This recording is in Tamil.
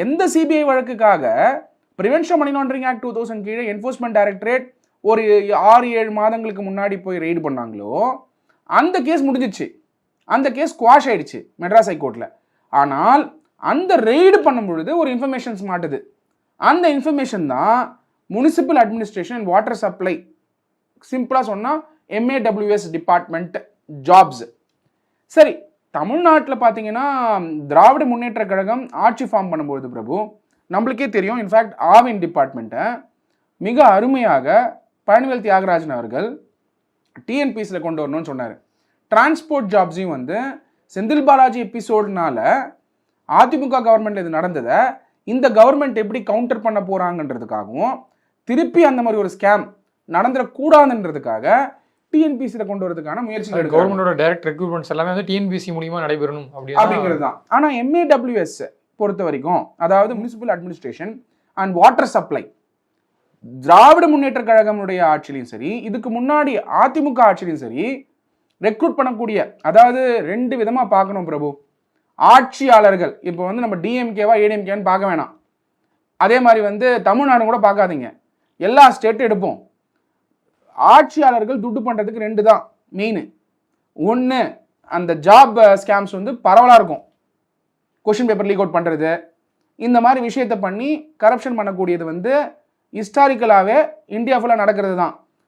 எந்த சிபிஐ வழக்குக்காக ப்ரிவென்ஷன் மணி லாண்டரிங் ஆக்ட் 2000 கீழே என்ஃபோர்ஸ்மெண்ட் டைரக்டரேட் ஒரு 6-7 மாதங்களுக்கு முன்னாடி போய் ரெய்டு பண்ணாங்களோ அந்த கேஸ் முடிஞ்சிச்சு, அந்த கேஸ் குவாஷ் ஆயிடுச்சு மெட்ராஸ் ஹைகோர்ட்டில். ஆனால் அந்த ரெய்டு பண்ணும் பொழுது ஒரு இன்ஃபர்மேஷன்ஸ் மாட்டுது. அந்த இன்ஃபர்மேஷன் தான் municipal administration and water supply, சிம்பிளாக சொன்னால் MAWS டிபார்ட்மெண்ட் ஜாப்ஸ். சரி, தமிழ்நாட்டில் பார்த்தீங்கன்னா திராவிட முன்னேற்ற கழகம் ஆட்சி ஃபார்ம் பண்ணும்போது பிரபு நம்மளுக்கே தெரியும், இன்ஃபேக்ட் ஆவின் டிபார்ட்மெண்ட்டை மிக அருமையாக பழனிவேல் தியாகராஜன் அவர்கள் டிஎன்பிசியில் கொண்டு வரணும்னு சொன்னார். டிரான்ஸ்போர்ட் ஜாப்ஸையும் வந்து செந்தில் பாலாஜி எபிசோடுனால அதிமுக கவர்மெண்ட் இது நடந்ததை இந்த கவர்மெண்ட் எப்படி கவுண்டர் பண்ண போகிறாங்கன்றதுக்காகவும் திருப்பி அந்த மாதிரி ஒரு ஸ்கேம் நடந்துடக்கூடாதுன்றதுக்காக டிஎன்பிசியில் கொண்டு வரதுக்கான முயற்சிகள் கவர்மெண்டோட டைரக்ட் ரெக்ரூட்மெண்ட்ஸ் எல்லாமே வந்து டிஎன்பிசி மூலியமா நடைபெறணும் அப்படிங்கிறது தான். ஆனால் MAWS பொறுத்த வரைக்கும், அதாவது municipal administration and water supply, திராவிட முன்னேற்ற கழகமுடைய ஆட்சியிலையும் சரி, இதுக்கு முன்னாடி அதிமுக ஆட்சியிலையும் சரி, ரெக்ரூட் பண்ணக்கூடிய, அதாவது 2 விதமாக பார்க்கணும் பிரபு. ஆட்சியாளர்கள் இப்போ வந்து நம்ம டிஎம்கேவா ஏடிஎம்கேன்னு பார்க்க வேணாம், அதே மாதிரி வந்து தமிழ்நாடு கூட பார்க்காதீங்க, எல்லா ஸ்டேட்டும் எடுப்போம். ஆட்சியாளர்கள் துட்டு பண்ணுறதுக்கு 2 தான் மெயின். ஒன்று, அந்த ஜாப் ஸ்கேம்ஸ் வந்து பரவலாக இருக்கும், கொஷின் பேப்பர் லீக் அவுட் பண்ணுறது, இந்த மாதிரி விஷயத்தை பண்ணி கரப்ஷன் பண்ணக்கூடியது வந்து ஹிஸ்டாரிக்கலாகவே இந்தியா ஃபுல்லாக நடக்கிறது தான்.